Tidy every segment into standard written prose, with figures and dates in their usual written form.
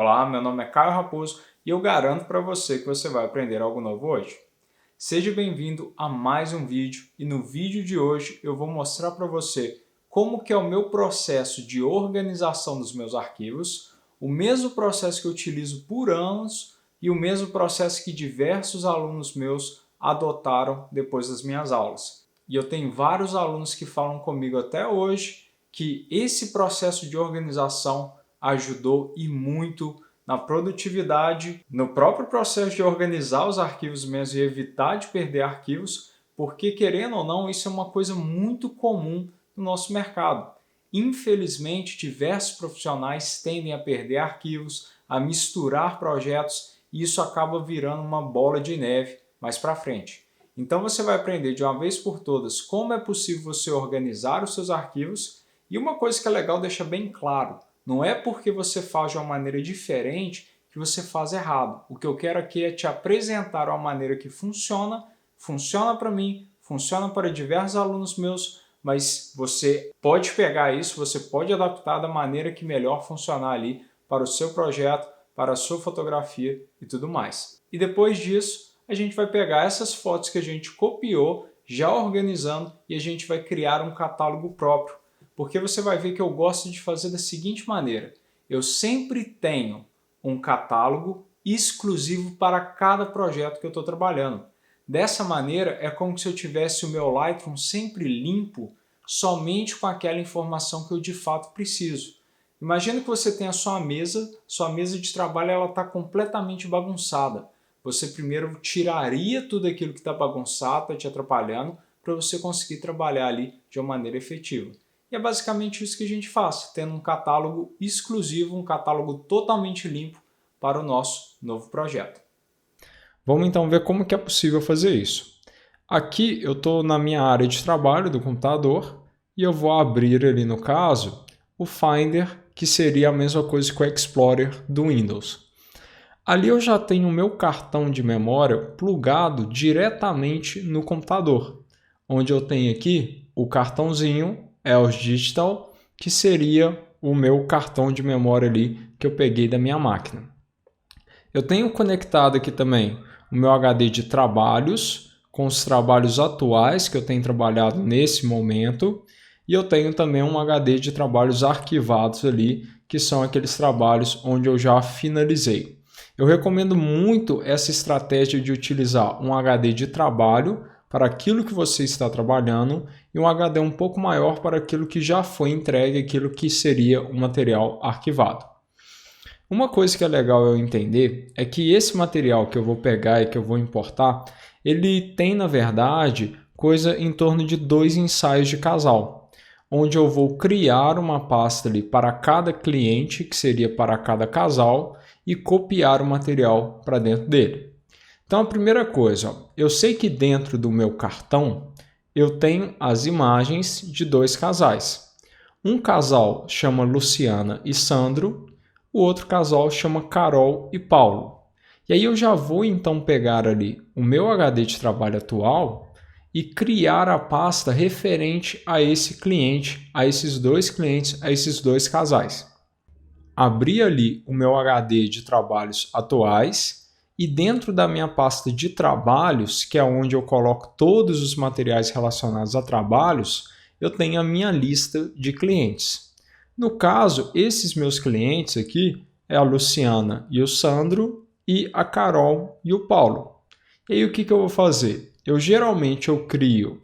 Olá, meu nome é Caio Raposo e eu garanto para você que você vai aprender algo novo hoje. Seja bem-vindo a mais um vídeo e no vídeo de hoje eu vou mostrar para você como que é o meu processo de organização dos meus arquivos, o mesmo processo que eu utilizo por anos e o mesmo processo que diversos alunos meus adotaram depois das minhas aulas. E eu tenho vários alunos que falam comigo até hoje que esse processo de organização ajudou e muito na produtividade, no próprio processo de organizar os arquivos mesmo e evitar de perder arquivos, porque querendo ou não, isso é uma coisa muito comum no nosso mercado. Infelizmente, diversos profissionais tendem a perder arquivos, a misturar projetos e isso acaba virando uma bola de neve mais para frente. Então você vai aprender de uma vez por todas como é possível você organizar os seus arquivos e uma coisa que é legal deixar bem claro, não é porque você faz de uma maneira diferente que você faz errado. O que eu quero aqui é te apresentar uma maneira que funciona para mim, funciona para diversos alunos meus, mas você pode pegar isso, você pode adaptar da maneira que melhor funcionar ali para o seu projeto, para a sua fotografia e tudo mais. E depois disso, a gente vai pegar essas fotos que a gente copiou, já organizando, e a gente vai criar um catálogo próprio. Porque você vai ver que eu gosto de fazer da seguinte maneira. Eu sempre tenho um catálogo exclusivo para cada projeto que eu estou trabalhando. Dessa maneira, é como se eu tivesse o meu Lightroom sempre limpo, somente com aquela informação que eu de fato preciso. Imagina que você tem a sua mesa de trabalho está completamente bagunçada. Você primeiro tiraria tudo aquilo que está bagunçado, está te atrapalhando, para você conseguir trabalhar ali de uma maneira efetiva. E é basicamente isso que a gente faz, tendo um catálogo exclusivo, um catálogo totalmente limpo para o nosso novo projeto. Vamos então ver como que é possível fazer isso. Aqui eu estou na minha área de trabalho do computador e eu vou abrir ali no caso o Finder, que seria a mesma coisa que o Explorer do Windows. Ali eu já tenho o meu cartão de memória plugado diretamente no computador, onde eu tenho aqui o cartãozinho EOS Digital, que seria o meu cartão de memória ali que eu peguei da minha máquina. Eu tenho conectado aqui também o meu HD de trabalhos, com os trabalhos atuais que eu tenho trabalhado nesse momento, e eu tenho também um HD de trabalhos arquivados ali, que são aqueles trabalhos onde eu já finalizei. Eu recomendo muito essa estratégia de utilizar um HD de trabalho para aquilo que você está trabalhando e um HD um pouco maior para aquilo que já foi entregue, aquilo que seria o material arquivado. Uma coisa que é legal eu entender é que esse material que eu vou pegar e que eu vou importar, ele tem na verdade coisa em torno de 2 ensaios de casal, onde eu vou criar uma pasta ali para cada cliente, que seria para cada casal, e copiar o material para dentro dele. Então a primeira coisa, eu sei que dentro do meu cartão eu tenho as imagens de 2 casais. Um casal chama Luciana e Sandro, o outro casal chama Carol e Paulo. E aí eu já vou então pegar ali o meu HD de trabalho atual e criar a pasta referente a esse cliente, a esses 2 clientes, a esses 2 casais. Abrir ali o meu HD de trabalhos atuais e dentro da minha pasta de trabalhos, que é onde eu coloco todos os materiais relacionados a trabalhos, eu tenho a minha lista de clientes. No caso, esses meus clientes aqui é a Luciana e o Sandro e a Carol e o Paulo. E aí o que eu vou fazer? Geralmente eu crio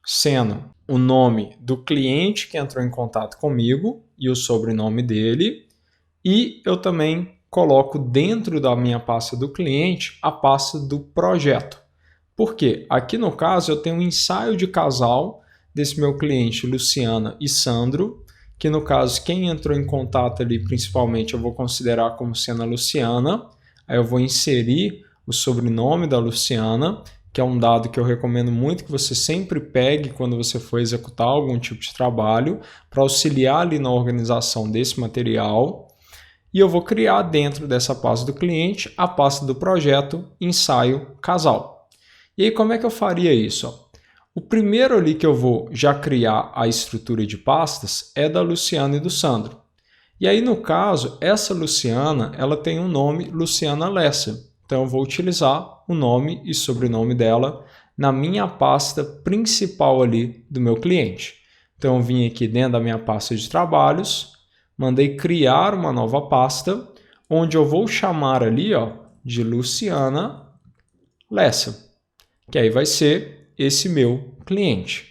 sendo o nome do cliente que entrou em contato comigo e o sobrenome dele, e eu também coloco dentro da minha pasta do cliente a pasta do projeto. Por quê? Aqui no caso eu tenho um ensaio de casal desse meu cliente Luciana e Sandro, que no caso quem entrou em contato ali principalmente eu vou considerar como sendo a Luciana. Aí eu vou inserir o sobrenome da Luciana, que é um dado que eu recomendo muito que você sempre pegue quando você for executar algum tipo de trabalho, para auxiliar ali na organização desse material. E eu vou criar dentro dessa pasta do cliente a pasta do projeto ensaio casal. E aí como é que eu faria isso? O primeiro ali que eu vou já criar a estrutura de pastas é da Luciana e do Sandro. E aí, no caso, essa Luciana, ela tem um nome Luciana Lessa. Então, eu vou utilizar o nome e sobrenome dela na minha pasta principal ali do meu cliente. Então, eu vim aqui dentro da minha pasta de trabalhos, mandei criar uma nova pasta, onde eu vou chamar ali, ó, de Luciana Lessa, que aí vai ser esse meu cliente.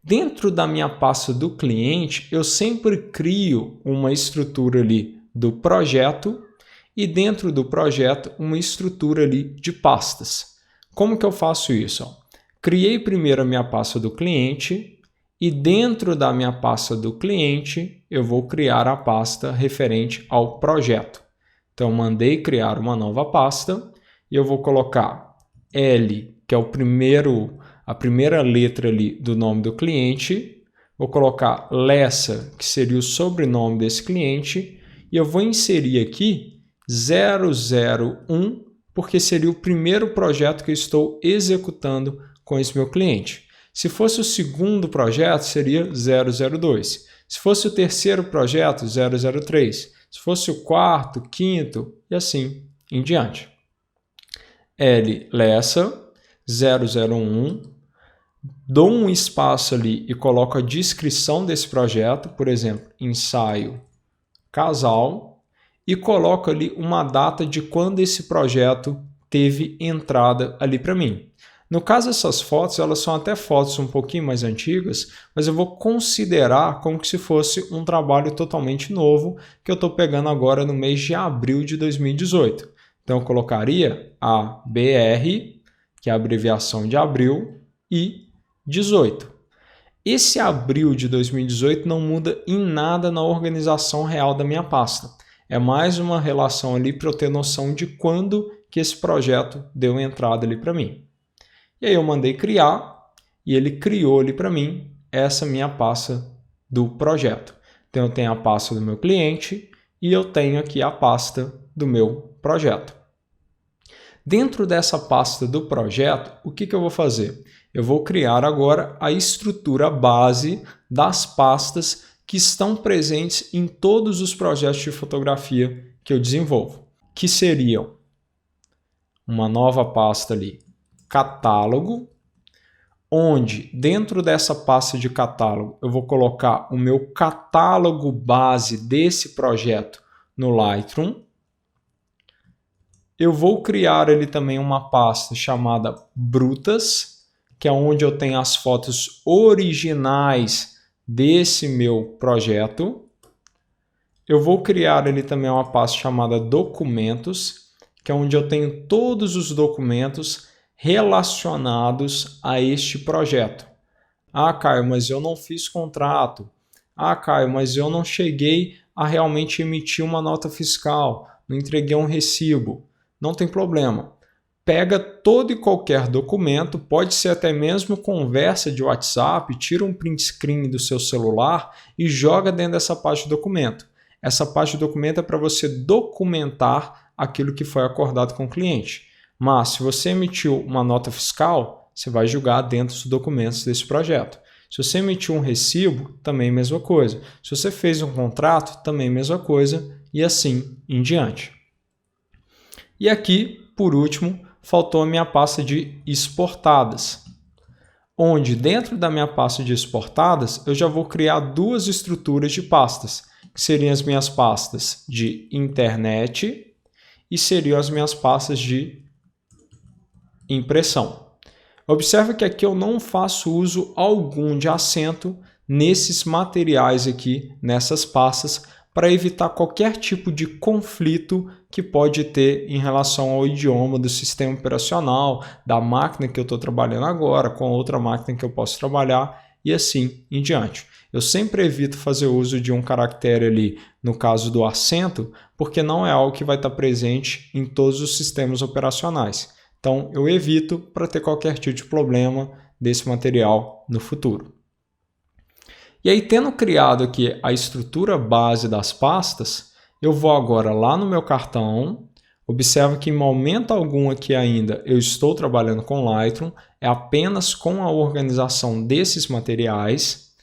Dentro da minha pasta do cliente, eu sempre crio uma estrutura ali do projeto e dentro do projeto uma estrutura ali de pastas. Como que eu faço isso? Criei primeiro a minha pasta do cliente e dentro da minha pasta do cliente eu vou criar a pasta referente ao projeto. Então, mandei criar uma nova pasta e eu vou colocar L, que é a primeira letra ali do nome do cliente. Vou colocar Lessa, que seria o sobrenome desse cliente. E eu vou inserir aqui 001, porque seria o primeiro projeto que eu estou executando com esse meu cliente. Se fosse o segundo projeto, seria 002. Se fosse o terceiro projeto, 003. Se fosse o quarto, quinto e assim em diante. L Lessa 001, dou um espaço ali e coloco a descrição desse projeto, por exemplo, ensaio casal, e coloco ali uma data de quando esse projeto teve entrada ali para mim. No caso, essas fotos, elas são até fotos um pouquinho mais antigas, mas eu vou considerar como se fosse um trabalho totalmente novo que eu estou pegando agora no mês de abril de 2018. Então, eu colocaria ABR, que é a abreviação de abril, e 18. Esse abril de 2018 não muda em nada na organização real da minha pasta. É mais uma relação ali para eu ter noção de quando que esse projeto deu entrada ali para mim. E aí eu mandei criar e ele criou ali para mim essa minha pasta do projeto. Então eu tenho a pasta do meu cliente e eu tenho aqui a pasta do meu projeto. Dentro dessa pasta do projeto, o que eu vou fazer? Eu vou criar agora a estrutura base das pastas que estão presentes em todos os projetos de fotografia que eu desenvolvo, que seriam uma nova pasta ali, catálogo, onde dentro dessa pasta de catálogo eu vou colocar o meu catálogo base desse projeto no Lightroom. Eu vou criar ali também uma pasta chamada Brutas, que é onde eu tenho as fotos originais desse meu projeto. Eu vou criar ali também uma pasta chamada Documentos, que é onde eu tenho todos os documentos relacionados a este projeto. Ah, Caio, mas eu não fiz contrato. Ah, Caio, mas eu não cheguei a realmente emitir uma nota fiscal, não entreguei um recibo. Não tem problema. Pega todo e qualquer documento, pode ser até mesmo conversa de WhatsApp, tira um print screen do seu celular e joga dentro dessa pasta de documento. Essa pasta de documento é para você documentar aquilo que foi acordado com o cliente. Mas se você emitiu uma nota fiscal, você vai jogar dentro dos documentos desse projeto. Se você emitiu um recibo, também mesma coisa. Se você fez um contrato, também mesma coisa e assim em diante. E aqui, por último, faltou a minha pasta de exportadas, onde dentro da minha pasta de exportadas eu já vou criar duas estruturas de pastas, que seriam as minhas pastas de internet e seriam as minhas pastas de impressão. Observe que aqui eu não faço uso algum de acento nesses materiais aqui, nessas pastas, para evitar qualquer tipo de conflito que pode ter em relação ao idioma do sistema operacional, da máquina que eu estou trabalhando agora, com outra máquina que eu posso trabalhar e assim em diante. Eu sempre evito fazer uso de um caractere ali, no caso do acento, porque não é algo que vai estar presente em todos os sistemas operacionais. Então, eu evito para ter qualquer tipo de problema desse material no futuro. E aí, tendo criado aqui a estrutura base das pastas, eu vou agora lá no meu cartão, observo que em momento algum aqui ainda eu estou trabalhando com Lightroom, é apenas com a organização desses materiais,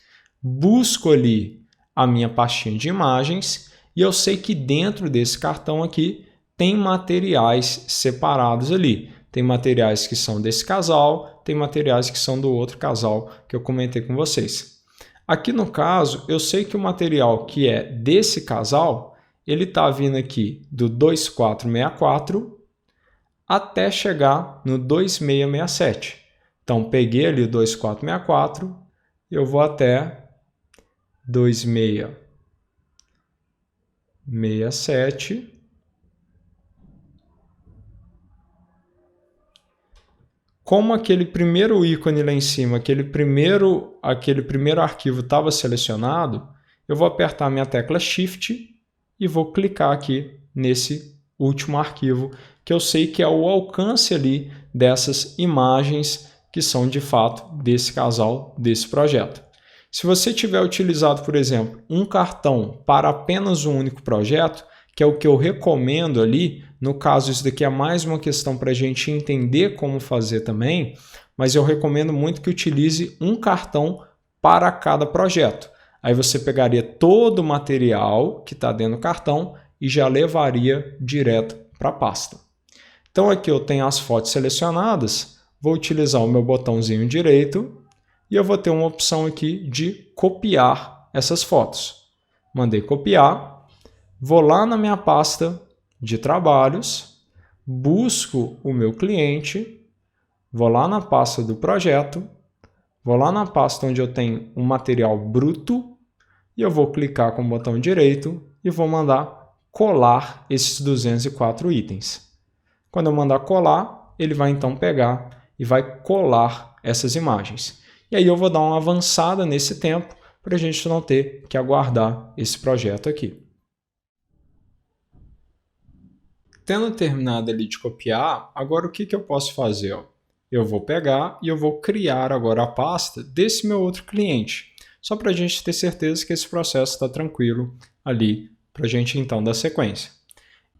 busco ali a minha pastinha de imagens e eu sei que dentro desse cartão aqui tem materiais separados ali. Tem materiais que são desse casal, tem materiais que são do outro casal que eu comentei com vocês. Aqui no caso, eu sei que o material que é desse casal, ele está vindo aqui do 2464 até chegar no 2667. Então, peguei ali o 2464, eu vou até 2667. Como aquele primeiro ícone lá em cima, aquele primeiro arquivo estava selecionado, eu vou apertar minha tecla Shift e vou clicar aqui nesse último arquivo, que eu sei que é o alcance ali dessas imagens que são de fato desse casal, desse projeto. Se você tiver utilizado, por exemplo, um cartão para apenas um único projeto, que é o que eu recomendo ali, no caso isso daqui é mais uma questão para a gente entender como fazer também, mas eu recomendo muito que utilize um cartão para cada projeto. Aí você pegaria todo o material que está dentro do cartão e já levaria direto para a pasta. Então aqui eu tenho as fotos selecionadas, vou utilizar o meu botãozinho direito e eu vou ter uma opção aqui de copiar essas fotos. Mandei copiar, vou lá na minha pasta de trabalhos, busco o meu cliente, vou lá na pasta do projeto, vou lá na pasta onde eu tenho um material bruto e eu vou clicar com o botão direito e vou mandar colar esses 204 itens. Quando eu mandar colar, ele vai então pegar e vai colar essas imagens. E aí eu vou dar uma avançada nesse tempo para a gente não ter que aguardar esse projeto aqui. Tendo terminado ali de copiar, agora o que eu posso fazer? Eu vou pegar e eu vou criar agora a pasta desse meu outro cliente, só para a gente ter certeza que esse processo está tranquilo ali, para a gente então dar sequência.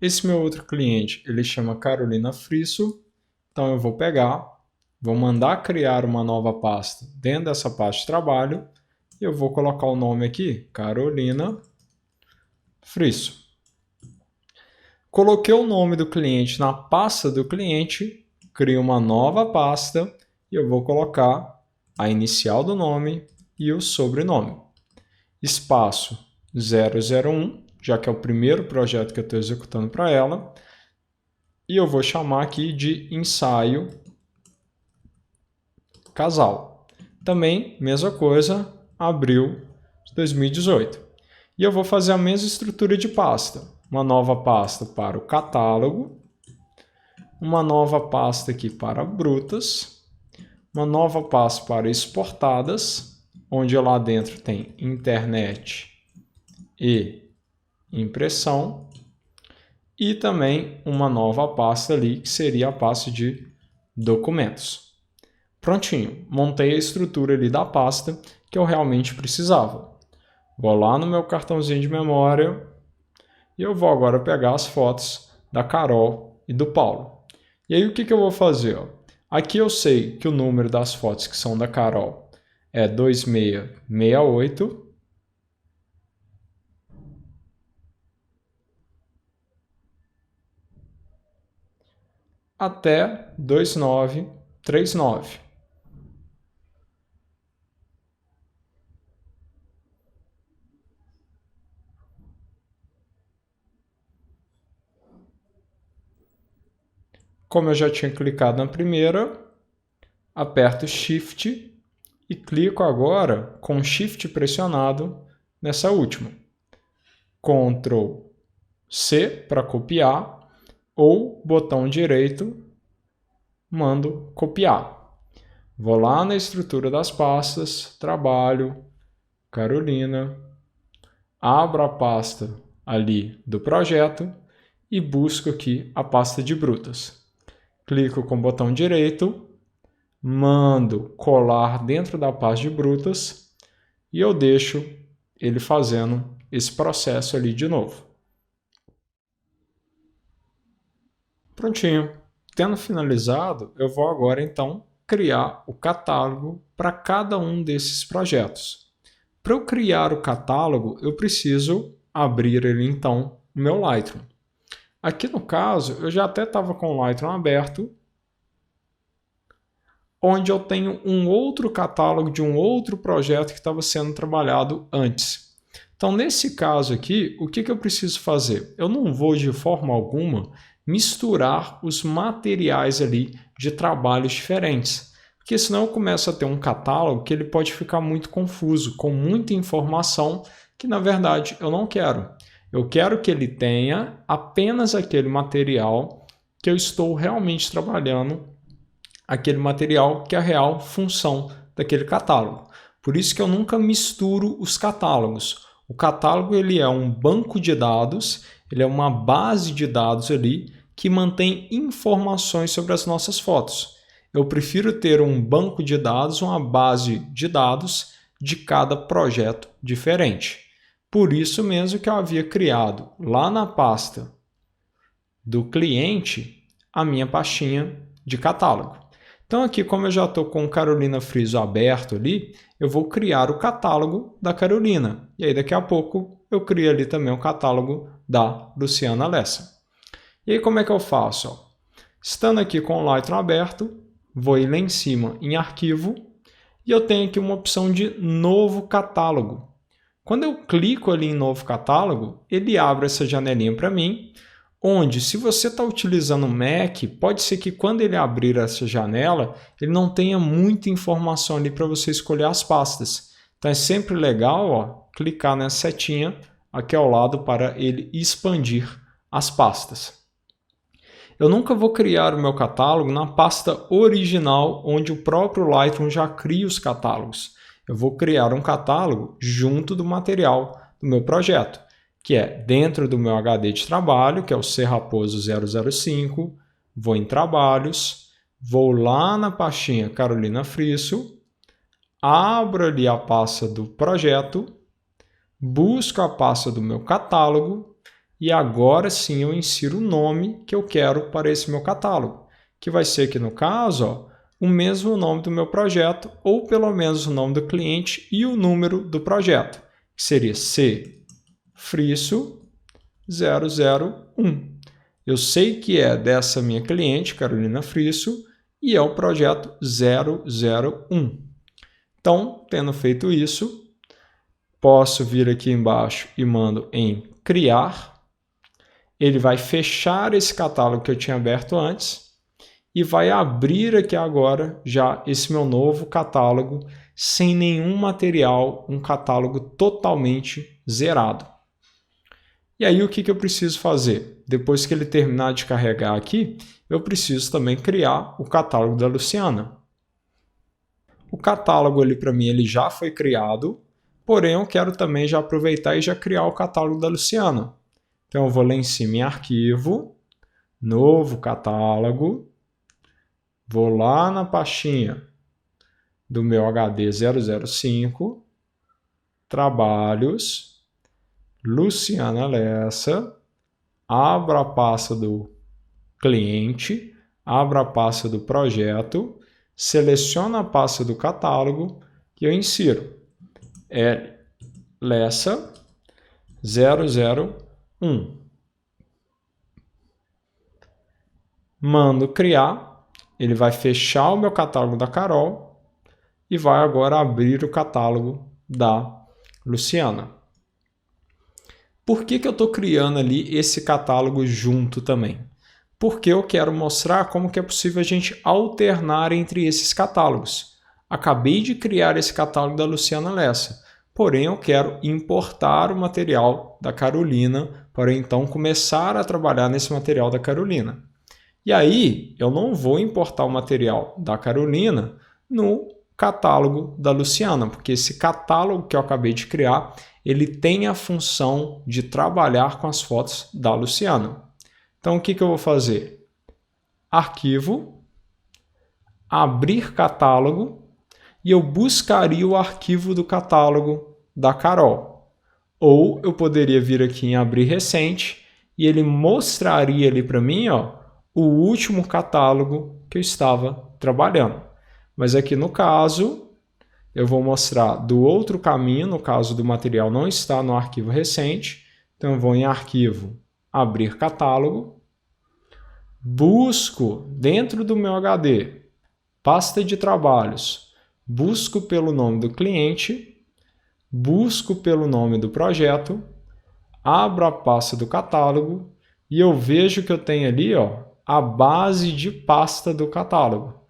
Esse meu outro cliente, ele chama Carolina Frisso, então eu vou pegar, vou mandar criar uma nova pasta dentro dessa pasta de trabalho e eu vou colocar o nome aqui, Carolina Frisso. Coloquei o nome do cliente na pasta do cliente, crio uma nova pasta e eu vou colocar a inicial do nome e o sobrenome. Espaço 001, já que é o primeiro projeto que eu estou executando para ela. E eu vou chamar aqui de ensaio casal. Também, mesma coisa, abril de 2018. E eu vou fazer a mesma estrutura de pasta. Uma nova pasta para o catálogo, uma nova pasta aqui para brutas, uma nova pasta para exportadas, onde lá dentro tem internet e impressão, e também uma nova pasta ali que seria a pasta de documentos. Prontinho, montei a estrutura ali da pasta que eu realmente precisava. Vou lá no meu cartãozinho de memória e eu vou agora pegar as fotos da Carol e do Paulo. E aí o que eu vou fazer? Aqui eu sei que o número das fotos que são da Carol é 2668. Até 2939. Como eu já tinha clicado na primeira, aperto Shift e clico agora com Shift pressionado nessa última. Ctrl C para copiar ou botão direito, mando copiar. Vou lá na estrutura das pastas, trabalho, Carolina, abro a pasta ali do projeto e busco aqui a pasta de brutas. Clico com o botão direito, mando colar dentro da pasta de brutas e eu deixo ele fazendo esse processo ali de novo. Prontinho. Tendo finalizado, eu vou agora então criar o catálogo para cada um desses projetos. Para eu criar o catálogo, eu preciso abrir ali então o meu Lightroom. Aqui no caso, eu já até estava com o Lightroom aberto, onde eu tenho um outro catálogo de um outro projeto que estava sendo trabalhado antes. Então, nesse caso aqui, o que eu preciso fazer? Eu não vou, de forma alguma, misturar os materiais ali de trabalhos diferentes, porque senão eu começo a ter um catálogo que ele pode ficar muito confuso, com muita informação que, na verdade, eu não quero. Eu quero que ele tenha apenas aquele material que eu estou realmente trabalhando, aquele material que é a real função daquele catálogo. Por isso que eu nunca misturo os catálogos. O catálogo ele é um banco de dados, ele é uma base de dados ali que mantém informações sobre as nossas fotos. Eu prefiro ter um banco de dados, uma base de dados de cada projeto diferente. Por isso mesmo que eu havia criado lá na pasta do cliente a minha pastinha de catálogo. Então aqui, como eu já estou com Carolina Friso aberto ali, eu vou criar o catálogo da Carolina. E aí daqui a pouco eu crio ali também o catálogo da Luciana Lessa. E aí como é que eu faço? Estando aqui com o Lightroom aberto, vou ir lá em cima em arquivo e eu tenho aqui uma opção de novo catálogo. Quando eu clico ali em novo catálogo, ele abre essa janelinha para mim, onde se você está utilizando o Mac, pode ser que quando ele abrir essa janela, ele não tenha muita informação ali para você escolher as pastas. Então é sempre legal clicar nessa setinha aqui ao lado para ele expandir as pastas. Eu nunca vou criar o meu catálogo na pasta original, onde o próprio Lightroom já cria os catálogos. Eu vou criar um catálogo junto do material do meu projeto, que é dentro do meu HD de trabalho, que é o C Raposo 005, vou em Trabalhos, vou lá na pastinha Carolina Friso, abro ali a pasta do projeto, busco a pasta do meu catálogo e agora sim eu insiro o nome que eu quero para esse meu catálogo, que vai ser aqui no caso o mesmo nome do meu projeto, ou pelo menos o nome do cliente e o número do projeto, que seria C Friso 001. Eu sei que é dessa minha cliente, Carolina Friso, e é o projeto 001. Então, tendo feito isso, posso vir aqui embaixo e mando em criar. Ele vai fechar esse catálogo que eu tinha aberto antes e vai abrir aqui agora já esse meu novo catálogo sem nenhum material, um catálogo totalmente zerado. E aí o que eu preciso fazer? Depois que ele terminar de carregar aqui, eu preciso também criar o catálogo da Luciana. O catálogo ali para mim ele já foi criado, porém eu quero também já aproveitar e já criar o catálogo da Luciana. Então eu vou lá em cima em arquivo, novo catálogo, vou lá na pastinha do meu HD 005, trabalhos, Luciana Lessa, abro a pasta do cliente, abro a pasta do projeto, seleciono a pasta do catálogo e eu insiro Lessa 001. Mando criar, ele vai fechar o meu catálogo da Carol e vai agora abrir o catálogo da Luciana. Por que eu estou criando ali esse catálogo junto também? Porque eu quero mostrar como que é possível a gente alternar entre esses catálogos. Acabei de criar esse catálogo da Luciana Lessa, porém eu quero importar o material da Carolina para então começar a trabalhar nesse material da Carolina. E aí eu não vou importar o material da Carolina no catálogo da Luciana, porque esse catálogo que eu acabei de criar, ele tem a função de trabalhar com as fotos da Luciana. Então o que eu vou fazer? Arquivo, abrir catálogo e eu buscaria o arquivo do catálogo da Carol. Ou eu poderia vir aqui em abrir recente e ele mostraria ali para mim o último catálogo que eu estava trabalhando. Mas aqui no caso, eu vou mostrar do outro caminho, no caso do material não está no arquivo recente, Então eu vou em arquivo, abrir catálogo, busco dentro do meu HD, pasta de trabalhos, busco pelo nome do cliente, busco pelo nome do projeto, abro a pasta do catálogo e eu vejo que eu tenho ali a base de pasta do catálogo.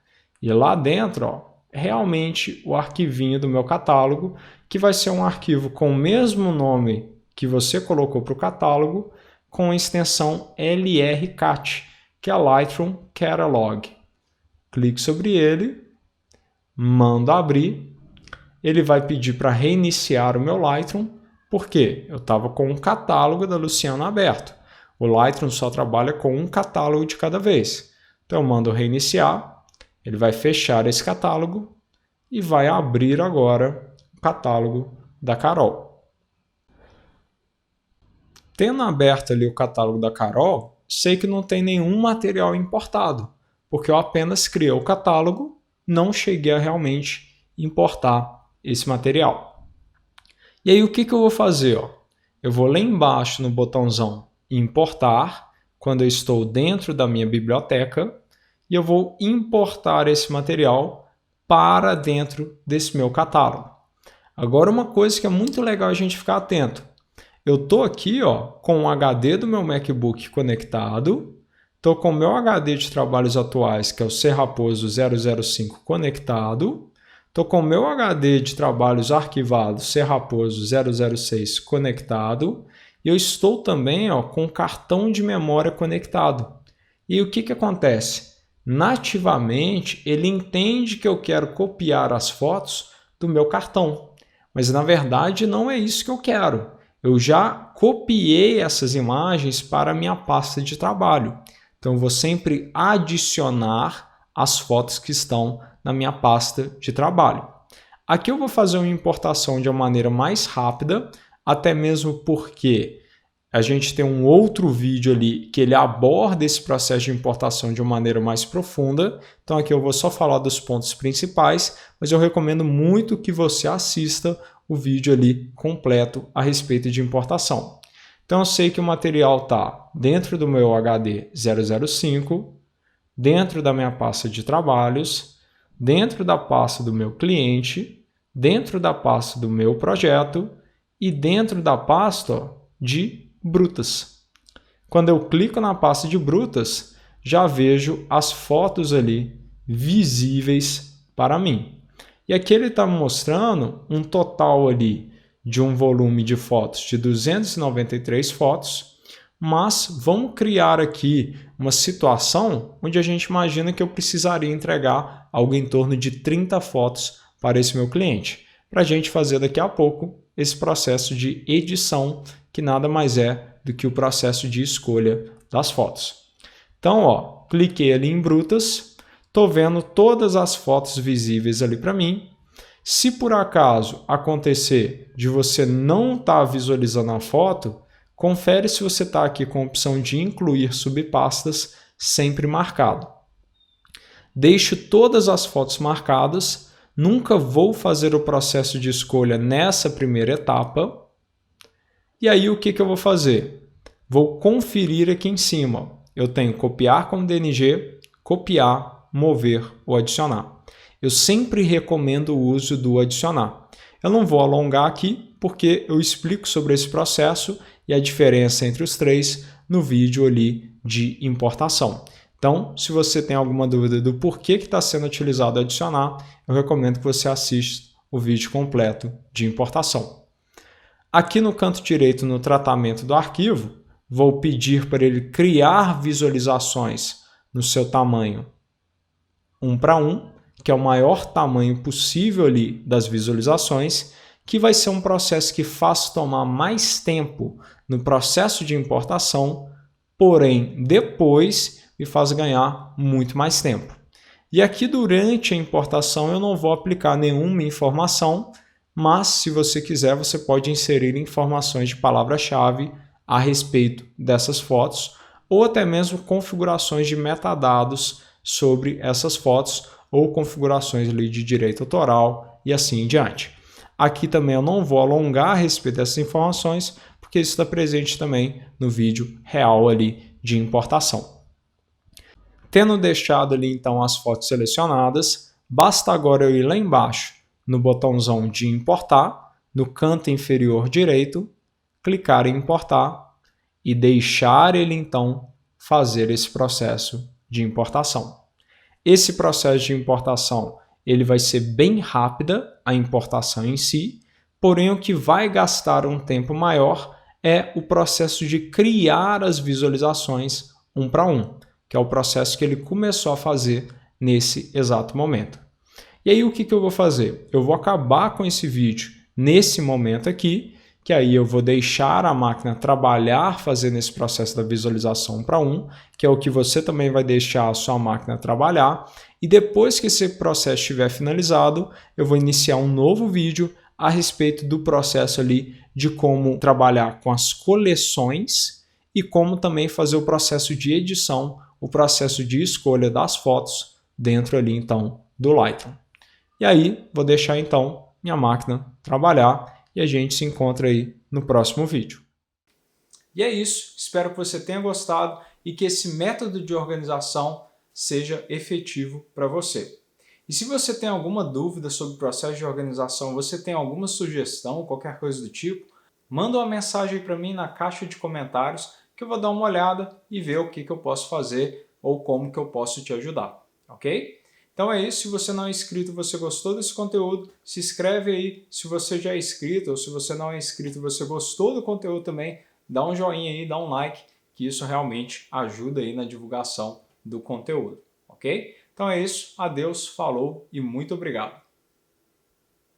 E lá dentro, realmente o arquivinho do meu catálogo, que vai ser um arquivo com o mesmo nome que você colocou para o catálogo, com a extensão LRCAT, que é Lightroom Catalog. Clique sobre ele, mando abrir, ele vai pedir para reiniciar o meu Lightroom, porque eu estava com um catálogo da Luciana aberto. O Lightroom só trabalha com um catálogo de cada vez. Então eu mando reiniciar, ele vai fechar esse catálogo e vai abrir agora o catálogo da Carol. Tendo aberto ali o catálogo da Carol, sei que não tem nenhum material importado, porque eu apenas criei o catálogo, não cheguei a realmente importar esse material. E aí o que eu vou fazer? Eu vou lá embaixo no botãozão importar, quando eu estou dentro da minha biblioteca, e eu vou importar esse material para dentro desse meu catálogo. Agora uma coisa que é muito legal a gente ficar atento. Eu estou aqui com o HD do meu MacBook conectado, estou com o meu HD de trabalhos atuais, que é o Serraposo 005 conectado, estou com o meu HD de trabalhos arquivados Serraposo 006 conectado, e eu estou também com o cartão de memória conectado. E o que acontece? Nativamente, ele entende que eu quero copiar as fotos do meu cartão, mas na verdade não é isso que eu quero. Eu já copiei essas imagens para a minha pasta de trabalho. Então, eu vou sempre adicionar as fotos que estão na minha pasta de trabalho. Aqui eu vou fazer uma importação de uma maneira mais rápida, até mesmo porque a gente tem um outro vídeo ali que ele aborda esse processo de importação de uma maneira mais profunda. Então, aqui eu vou só falar dos pontos principais, mas eu recomendo muito que você assista o vídeo ali completo a respeito de importação. Então eu sei que o material está dentro do meu HD 005, dentro da minha pasta de trabalhos, dentro da pasta do meu cliente, dentro da pasta do meu projeto e dentro da pasta de brutas. Quando eu clico na pasta de brutas, já vejo as fotos ali visíveis para mim. E aqui ele está mostrando um total ali de um volume de fotos de 293 fotos, mas vamos criar aqui uma situação onde a gente imagina que eu precisaria entregar algo em torno de 30 fotos para esse meu cliente, para a gente fazer daqui a pouco esse processo de edição, que nada mais é do que o processo de escolha das fotos. Então, cliquei ali em brutas, estou vendo todas as fotos visíveis ali para mim. Se por acaso acontecer de você não estar visualizando a foto, confere se você está aqui com a opção de incluir subpastas sempre marcado. Deixo todas as fotos marcadas, nunca vou fazer o processo de escolha nessa primeira etapa. E aí o que eu vou fazer? Vou conferir aqui em cima. Eu tenho copiar como DNG, copiar, mover ou adicionar. Eu sempre recomendo o uso do adicionar. Eu não vou alongar aqui porque eu explico sobre esse processo e a diferença entre os três no vídeo ali de importação. Então, se você tem alguma dúvida do porquê que está sendo utilizado adicionar, eu recomendo que você assista o vídeo completo de importação. Aqui no canto direito, no tratamento do arquivo, vou pedir para ele criar visualizações no seu tamanho 1:1, que é o maior tamanho possível ali das visualizações, que vai ser um processo que faz tomar mais tempo no processo de importação, porém depois me faz ganhar muito mais tempo. E aqui durante a importação eu não vou aplicar nenhuma informação, mas se você quiser você pode inserir informações de palavra-chave a respeito dessas fotos ou até mesmo configurações de metadados sobre essas fotos ou configurações ali de direito autoral e assim em diante. Aqui também eu não vou alongar a respeito dessas informações, porque isso está presente também no vídeo real ali de importação. Tendo deixado ali então as fotos selecionadas, basta agora eu ir lá embaixo no botãozão de importar, no canto inferior direito, clicar em importar e deixar ele então fazer esse processo de importação. Esse processo de importação ele vai ser bem rápida, a importação em si, porém o que vai gastar um tempo maior é o processo de criar as visualizações um para um, que é o processo que ele começou a fazer nesse exato momento. E aí o que eu vou fazer? Eu vou acabar com esse vídeo nesse momento aqui, que aí eu vou deixar a máquina trabalhar fazendo esse processo da visualização um para um, que é o que você também vai deixar a sua máquina trabalhar. E depois que esse processo estiver finalizado, eu vou iniciar um novo vídeo a respeito do processo ali de como trabalhar com as coleções e como também fazer o processo de edição, o processo de escolha das fotos dentro ali então do Lightroom. E aí vou deixar então minha máquina trabalhar e a gente se encontra aí no próximo vídeo. E é isso, espero que você tenha gostado e que esse método de organização seja efetivo para você. E se você tem alguma dúvida sobre o processo de organização, você tem alguma sugestão, qualquer coisa do tipo, manda uma mensagem para mim na caixa de comentários que eu vou dar uma olhada e ver o que eu posso fazer ou como que eu posso te ajudar, ok? Então é isso, se você não é inscrito e você gostou desse conteúdo, se inscreve aí. Se você já é inscrito ou se você não é inscrito e você gostou do conteúdo também, dá um joinha aí, dá um like, que isso realmente ajuda aí na divulgação do conteúdo, ok? Então é isso, adeus, falou e muito obrigado.